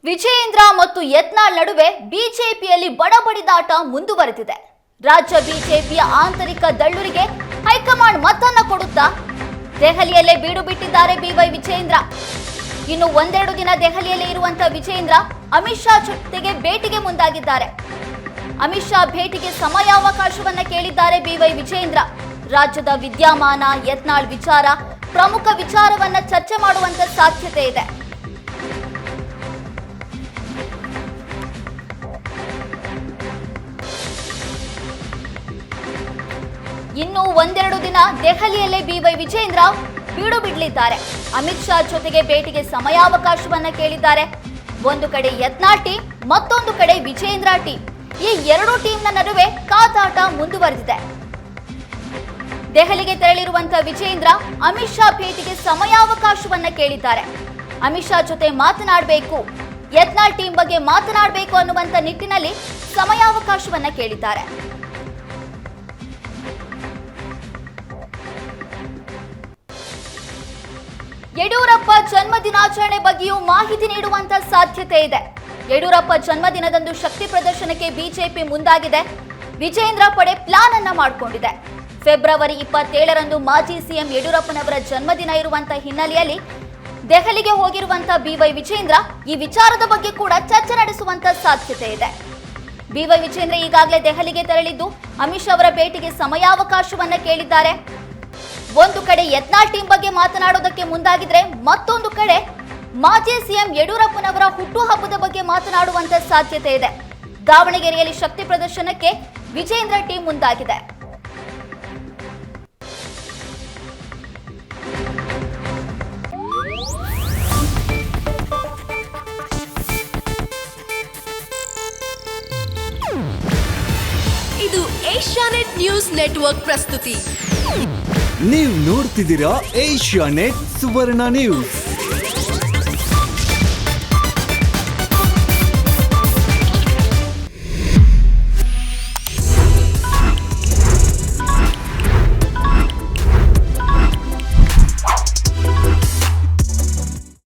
ವಿಜಯೇಂದ್ರ ಮತ್ತು ಯತ್ನಾಳ್ ನಡುವೆ ಬಿಜೆಪಿಯಲ್ಲಿ ಬಡಬಡಿದಾಟ ಮುಂದುವರೆದಿದೆ. ರಾಜ್ಯ ಬಿಜೆಪಿಯ ಆಂತರಿಕ ದಳ್ಳುರಿಗೆ ಹೈಕಮಾಂಡ್ ಮತನ್ನ ಕೊಡುತ್ತಾ ದೆಹಲಿಯಲ್ಲೇ ಬೀಡು ಬಿಟ್ಟಿದ್ದಾರೆ ಬಿವೈ ವಿಜಯೇಂದ್ರ. ಇನ್ನು ಒಂದೆರಡು ದಿನ ದೆಹಲಿಯಲ್ಲೇ ಇರುವಂತಹ ವಿಜಯೇಂದ್ರ ಅಮಿತ್ ಶಾ ಜೊತೆಗೆ ಭೇಟಿಗೆ ಮುಂದಾಗಿದ್ದಾರೆ. ಅಮಿತ್ ಶಾ ಭೇಟಿಗೆ ಸಮಯಾವಕಾಶವನ್ನ ಕೇಳಿದ್ದಾರೆ ಬಿವೈ ವಿಜಯೇಂದ್ರ. ರಾಜ್ಯದ ವಿದ್ಯಮಾನ, ಯತ್ನಾಳ್ ವಿಚಾರ, ಪ್ರಮುಖ ವಿಚಾರವನ್ನ ಚರ್ಚೆ ಮಾಡುವಂತ ಸಾಧ್ಯತೆ ಇದೆ. ಇನ್ನು ಒಂದೆರಡು ದಿನ ದೆಹಲಿಯಲ್ಲೇ ಬಿವೈ ವಿಜಯೇಂದ್ರ ಬೀಡು ಬಿಡಲಿದ್ದಾರೆ. ಅಮಿತ್ ಶಾ ಜೊತೆಗೆ ಭೇಟಿಗೆ ಸಮಯಾವಕಾಶವನ್ನ ಕೇಳಿದ್ದಾರೆ. ಒಂದು ಕಡೆ ಯತ್ನಾಳ್ ಟೀಮ್, ಮತ್ತೊಂದು ಕಡೆ ವಿಜಯೇಂದ್ರ ಟೀಮ್. ಈ ಎರಡು ಟೀಮ್ನ ನಡುವೆ ಕಾದಾಟ ಮುಂದುವರೆದಿದೆ. ದೆಹಲಿಗೆ ತೆರಳಿರುವಂತಹ ವಿಜಯೇಂದ್ರ ಅಮಿತ್ ಶಾ ಭೇಟಿಗೆ ಸಮಯಾವಕಾಶವನ್ನ ಕೇಳಿದ್ದಾರೆ. ಅಮಿತ್ ಶಾ ಜೊತೆ ಮಾತನಾಡಬೇಕು, ಯತ್ನಾಳ್ ಟೀಮ್ ಬಗ್ಗೆ ಮಾತನಾಡಬೇಕು ಅನ್ನುವಂತ ನಿಟ್ಟಿನಲ್ಲಿ ಸಮಯಾವಕಾಶವನ್ನ ಕೇಳಿದ್ದಾರೆ. ಯಡಿಯೂರಪ್ಪ ಜನ್ಮದಿನಾಚರಣೆ ಬಗ್ಗೆಯೂ ಮಾಹಿತಿ ನೀಡುವಂತ ಸಾಧ್ಯತೆ ಇದೆ. ಯಡಿಯೂರಪ್ಪ ಜನ್ಮದಿನದಂದು ಶಕ್ತಿ ಪ್ರದರ್ಶನಕ್ಕೆ ಬಿಜೆಪಿ ಮುಂದಾಗಿದೆ. ವಿಜಯೇಂದ್ರ ಪಡೆ ಪ್ಲಾನ್ ಅನ್ನ ಮಾಡಿಕೊಂಡಿದೆ. ಫೆಬ್ರವರಿ 27ರಂದು ಮಾಜಿ ಸಿಎಂ ಯಡಿಯೂರಪ್ಪನವರ ಜನ್ಮದಿನ ಇರುವಂತಹ ಹಿನ್ನೆಲೆಯಲ್ಲಿ ದೆಹಲಿಗೆ ಹೋಗಿರುವಂತಹ ಬಿವೈ ವಿಜಯೇಂದ್ರ ಈ ವಿಚಾರದ ಬಗ್ಗೆ ಕೂಡ ಚರ್ಚೆ ನಡೆಸುವಂತ ಸಾಧ್ಯತೆ ಇದೆ. ಬಿವೈ ವಿಜಯೇಂದ್ರ ಈಗಾಗಲೇ ದೆಹಲಿಗೆ ತೆರಳಿದ್ದು ಅಮಿತ್ ಶಾ ಅವರ ಭೇಟಿಗೆ ಸಮಯಾವಕಾಶವನ್ನ ಕೇಳಿದ್ದಾರೆ. ಒಂದು ಕಡೆ ಯತ್ನಾಳ್ ಟೀಮ್ ಬಗ್ಗೆ ಮಾತನಾಡೋದಕ್ಕೆ ಮುಂದಾಗಿದ್ರೆ, ಮತ್ತೊಂದು ಕಡೆ ಮಾಜಿ ಸಿಎಂ ಯಡಿಯೂರಪ್ಪನವರ ಹುಟ್ಟುಹಬ್ಬದ ಬಗ್ಗೆ ಮಾತನಾಡುವಂತ ಸಾಧ್ಯತೆ ಇದೆ. ದಾವಣಗೆರೆಯಲ್ಲಿ ಶಕ್ತಿ ಪ್ರದರ್ಶನಕ್ಕೆ ವಿಜಯೇಂದ್ರ ಟೀಮ್ ಮುಂದಾಗಿದೆ. ಇದು ಏಷ್ಯಾನೆಟ್ ನ್ಯೂಸ್ ನೆಟ್ವರ್ಕ್ ಪ್ರಸ್ತುತಿ. ನೀವು ನೋಡ್ತಿದ್ದೀರಾ ಏಷ್ಯಾನೆಟ್ ಸುವರ್ಣ ನ್ಯೂಸ್.